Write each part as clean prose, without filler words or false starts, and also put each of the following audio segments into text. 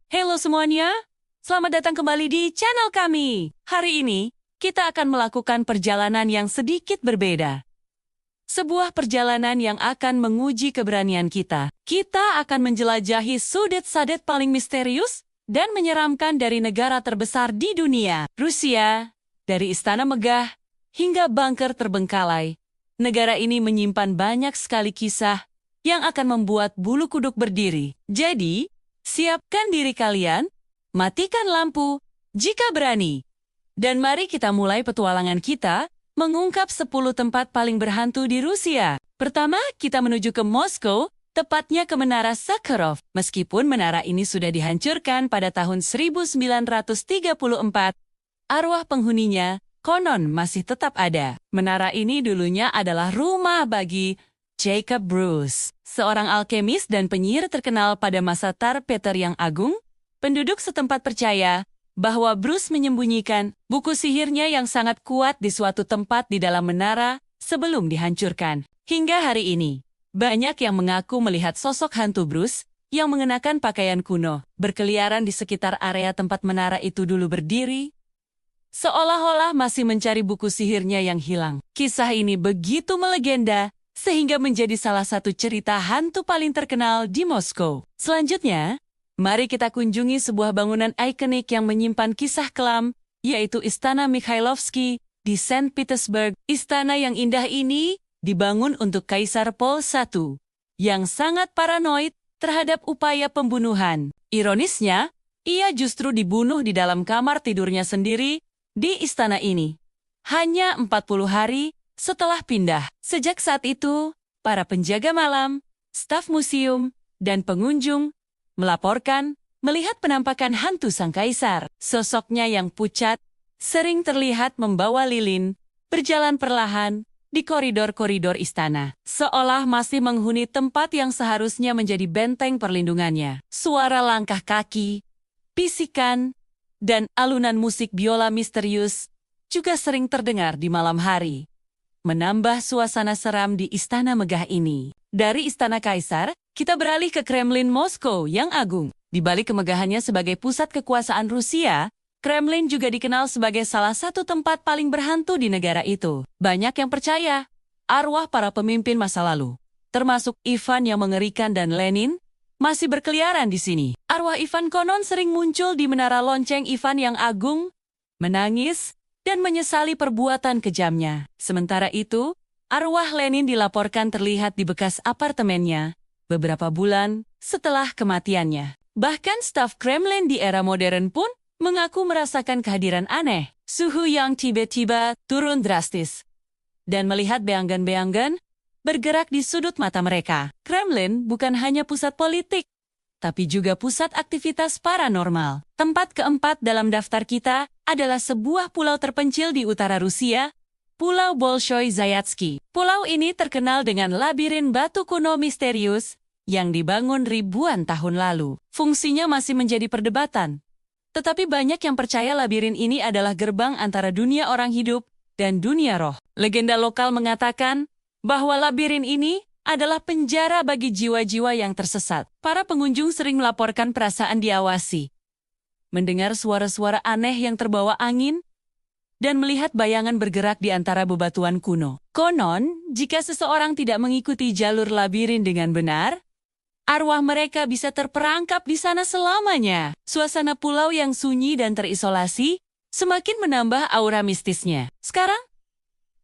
Halo semuanya, selamat datang kembali di channel kami. Hari ini, kita akan melakukan perjalanan yang sedikit berbeda. Sebuah perjalanan yang akan menguji keberanian kita. Kita akan menjelajahi sudut-sudut paling misterius dan menyeramkan dari negara terbesar di dunia, Rusia. Dari istana megah hingga bunker terbengkalai, negara ini menyimpan banyak sekali kisah yang akan membuat bulu kuduk berdiri. Jadi, siapkan diri kalian, matikan lampu jika berani. Dan mari kita mulai petualangan kita mengungkap 10 tempat paling berhantu di Rusia. Pertama, kita menuju ke Moskow, tepatnya ke Menara Sakharov. Meskipun menara ini sudah dihancurkan pada tahun 1934, arwah penghuninya konon masih tetap ada. Menara ini dulunya adalah rumah bagi Jacob Bruce, seorang alkemis dan penyihir terkenal pada masa Tsar Peter yang Agung. Penduduk setempat percaya bahwa Bruce menyembunyikan buku sihirnya yang sangat kuat di suatu tempat di dalam menara sebelum dihancurkan. Hingga hari ini, banyak yang mengaku melihat sosok hantu Bruce yang mengenakan pakaian kuno berkeliaran di sekitar area tempat menara itu dulu berdiri, seolah-olah masih mencari buku sihirnya yang hilang. Kisah ini begitu melegenda sehingga menjadi salah satu cerita hantu paling terkenal di Moskow. Selanjutnya, mari kita kunjungi sebuah bangunan ikonik yang menyimpan kisah kelam, yaitu Istana Mikhailovsky di Saint Petersburg. Istana yang indah ini dibangun untuk Kaisar Paul I, yang sangat paranoid terhadap upaya pembunuhan. Ironisnya, ia justru dibunuh di dalam kamar tidurnya sendiri di istana ini. Hanya 40 hari setelah pindah. Sejak saat itu, para penjaga malam, staf museum, dan pengunjung melaporkan melihat penampakan hantu sang kaisar. Sosoknya yang pucat sering terlihat membawa lilin, berjalan perlahan di koridor-koridor istana, seolah masih menghuni tempat yang seharusnya menjadi benteng perlindungannya. Suara langkah kaki, bisikan, dan alunan musik biola misterius juga sering terdengar di malam hari, menambah suasana seram di istana megah ini. Dari istana kaisar, kita beralih ke Kremlin Moskow yang agung. Di balik kemegahannya sebagai pusat kekuasaan Rusia, Kremlin juga dikenal sebagai salah satu tempat paling berhantu di negara itu. Banyak yang percaya arwah para pemimpin masa lalu, termasuk Ivan yang mengerikan dan Lenin, masih berkeliaran di sini. Arwah Ivan konon sering muncul di menara lonceng Ivan yang agung, menangis, dan menyesali perbuatan kejamnya. Sementara itu, arwah Lenin dilaporkan terlihat di bekas apartemennya beberapa bulan setelah kematiannya. Bahkan staf Kremlin di era modern pun mengaku merasakan kehadiran aneh, suhu yang tiba-tiba turun drastis, dan melihat beanggan-beanggan bergerak di sudut mata mereka. Kremlin bukan hanya pusat politik, tapi juga pusat aktivitas paranormal. Tempat keempat dalam daftar kita adalah sebuah pulau terpencil di utara Rusia, Pulau Bolshoi Zayatsky. Pulau ini terkenal dengan labirin batu kuno misterius yang dibangun ribuan tahun lalu. Fungsinya masih menjadi perdebatan, tetapi banyak yang percaya labirin ini adalah gerbang antara dunia orang hidup dan dunia roh. Legenda lokal mengatakan bahwa labirin ini adalah penjara bagi jiwa-jiwa yang tersesat. Para pengunjung sering melaporkan perasaan diawasi, mendengar suara-suara aneh yang terbawa angin, dan melihat bayangan bergerak di antara bebatuan kuno. Konon, jika seseorang tidak mengikuti jalur labirin dengan benar, arwah mereka bisa terperangkap di sana selamanya. Suasana pulau yang sunyi dan terisolasi semakin menambah aura mistisnya. Sekarang,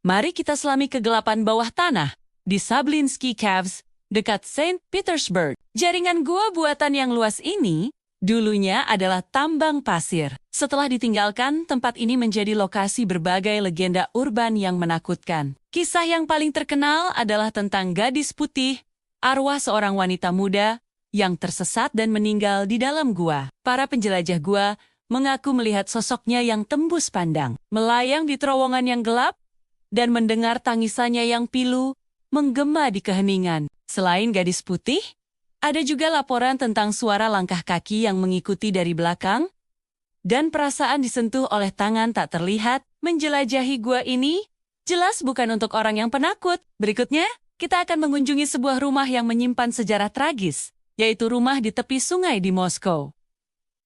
mari kita selami kegelapan bawah tanah di Sablinsky Caves, dekat Saint Petersburg. Jaringan gua buatan yang luas ini dulunya adalah tambang pasir. Setelah ditinggalkan, tempat ini menjadi lokasi berbagai legenda urban yang menakutkan. Kisah yang paling terkenal adalah tentang gadis putih, arwah seorang wanita muda yang tersesat dan meninggal di dalam gua. Para penjelajah gua mengaku melihat sosoknya yang tembus pandang, melayang di terowongan yang gelap, dan mendengar tangisannya yang pilu menggema di keheningan. Selain gadis putih, ada juga laporan tentang suara langkah kaki yang mengikuti dari belakang, dan perasaan disentuh oleh tangan tak terlihat. Menjelajahi gua ini jelas bukan untuk orang yang penakut. Berikutnya, kita akan mengunjungi sebuah rumah yang menyimpan sejarah tragis, yaitu rumah di tepi sungai di Moskow.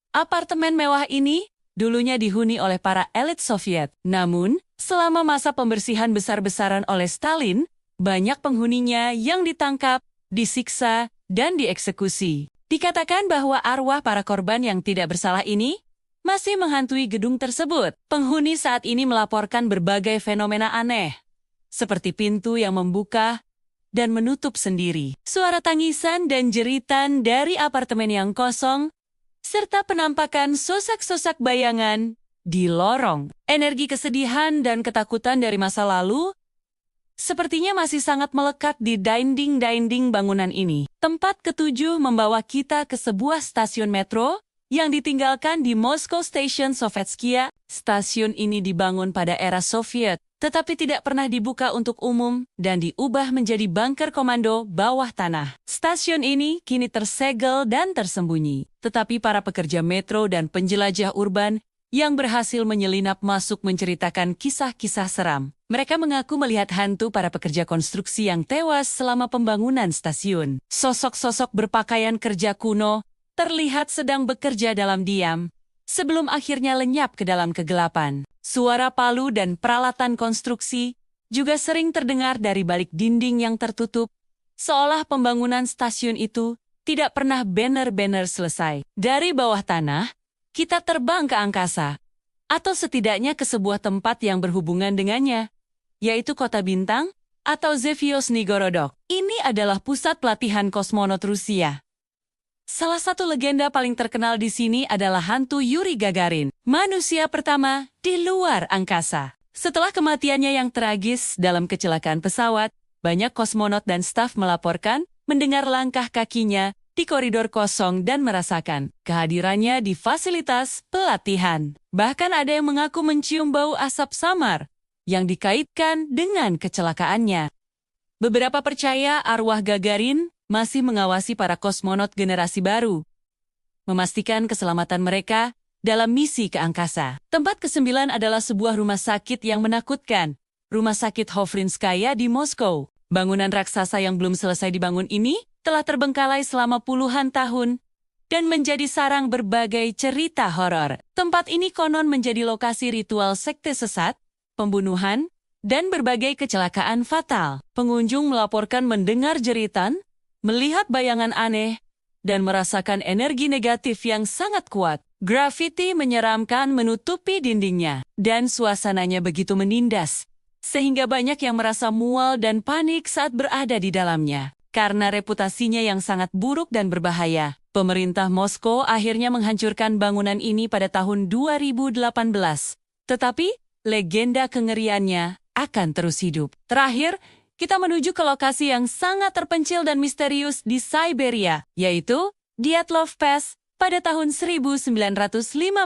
Apartemen mewah ini dulunya dihuni oleh para elit Soviet. Namun, selama masa pembersihan besar-besaran oleh Stalin, banyak penghuninya yang ditangkap, disiksa, dan dieksekusi. Dikatakan bahwa arwah para korban yang tidak bersalah ini masih menghantui gedung tersebut. Penghuni saat ini melaporkan berbagai fenomena aneh, seperti pintu yang membuka dan menutup sendiri, suara tangisan dan jeritan dari apartemen yang kosong, serta penampakan sosak-sosak bayangan di lorong. Energi kesedihan dan ketakutan dari masa lalu sepertinya masih sangat melekat di dinding-dinding bangunan ini. Tempat ketujuh membawa kita ke sebuah stasiun metro yang ditinggalkan di Moscow Station Sovetskia. Stasiun ini dibangun pada era Soviet, tetapi tidak pernah dibuka untuk umum dan diubah menjadi bunker komando bawah tanah. Stasiun ini kini tersegel dan tersembunyi, tetapi para pekerja metro dan penjelajah urban yang berhasil menyelinap masuk menceritakan kisah-kisah seram. Mereka mengaku melihat hantu para pekerja konstruksi yang tewas selama pembangunan stasiun. Sosok-sosok berpakaian kerja kuno terlihat sedang bekerja dalam diam, sebelum akhirnya lenyap ke dalam kegelapan. Suara palu dan peralatan konstruksi juga sering terdengar dari balik dinding yang tertutup, seolah pembangunan stasiun itu tidak pernah benar-benar selesai. Dari bawah tanah, kita terbang ke angkasa, atau setidaknya ke sebuah tempat yang berhubungan dengannya, yaitu Kota Bintang atau Zvezdny Gorodok. Ini adalah pusat pelatihan kosmonot Rusia. Salah satu legenda paling terkenal di sini adalah hantu Yuri Gagarin, manusia pertama di luar angkasa. Setelah kematiannya yang tragis dalam kecelakaan pesawat, banyak kosmonot dan staf melaporkan mendengar langkah kakinya di koridor kosong dan merasakan kehadirannya di fasilitas pelatihan. Bahkan ada yang mengaku mencium bau asap samar yang dikaitkan dengan kecelakaannya. Beberapa percaya arwah Gagarin masih mengawasi para kosmonot generasi baru, memastikan keselamatan mereka dalam misi ke angkasa. Tempat ke-9 adalah sebuah rumah sakit yang menakutkan, Rumah Sakit Hofrinskaya di Moskow. Bangunan raksasa yang belum selesai dibangun ini telah terbengkalai selama puluhan tahun dan menjadi sarang berbagai cerita horor. Tempat ini konon menjadi lokasi ritual sekte sesat, pembunuhan, dan berbagai kecelakaan fatal. Pengunjung melaporkan mendengar jeritan, melihat bayangan aneh, dan merasakan energi negatif yang sangat kuat. Grafiti menyeramkan menutupi dindingnya, dan suasananya begitu menindas, sehingga banyak yang merasa mual dan panik saat berada di dalamnya. Karena reputasinya yang sangat buruk dan berbahaya, pemerintah Moskow akhirnya menghancurkan bangunan ini pada tahun 2018. Tetapi, legenda kengeriannya akan terus hidup. Terakhir, kita menuju ke lokasi yang sangat terpencil dan misterius di Siberia, yaitu Dyatlov Pass pada tahun 1959.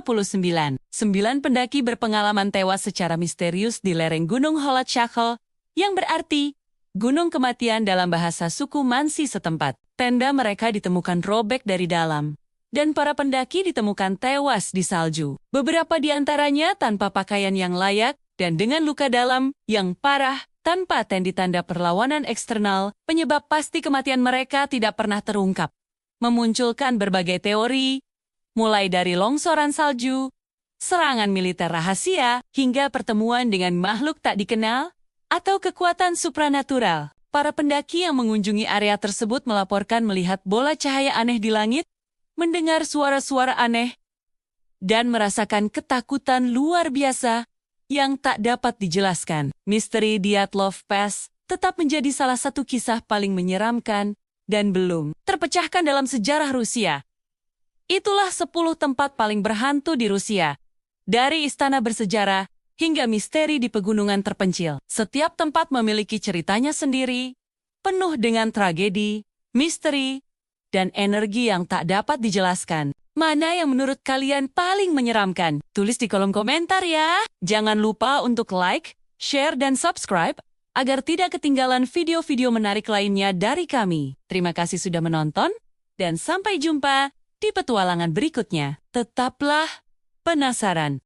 9 pendaki berpengalaman tewas secara misterius di lereng Gunung Holatshakhl, yang berarti Gunung Kematian dalam bahasa suku Mansi setempat. Tenda mereka ditemukan robek dari dalam, dan para pendaki ditemukan tewas di salju. Beberapa di antaranya tanpa pakaian yang layak dan dengan luka dalam yang parah, tanpa tanda perlawanan eksternal. Penyebab pasti kematian mereka tidak pernah terungkap, memunculkan berbagai teori, mulai dari longsoran salju, serangan militer rahasia, hingga pertemuan dengan makhluk tak dikenal, atau kekuatan supranatural. Para pendaki yang mengunjungi area tersebut melaporkan melihat bola cahaya aneh di langit, mendengar suara-suara aneh, dan merasakan ketakutan luar biasa yang tak dapat dijelaskan. Misteri Dyatlov Pass tetap menjadi salah satu kisah paling menyeramkan dan belum terpecahkan dalam sejarah Rusia. Itulah 10 tempat paling berhantu di Rusia, dari istana bersejarah hingga misteri di pegunungan terpencil. Setiap tempat memiliki ceritanya sendiri, penuh dengan tragedi, misteri, dan energi yang tak dapat dijelaskan. Mana yang menurut kalian paling menyeramkan? Tulis di kolom komentar ya. Jangan lupa untuk like, share, dan subscribe agar tidak ketinggalan video-video menarik lainnya dari kami. Terima kasih sudah menonton, dan sampai jumpa di petualangan berikutnya. Tetaplah penasaran.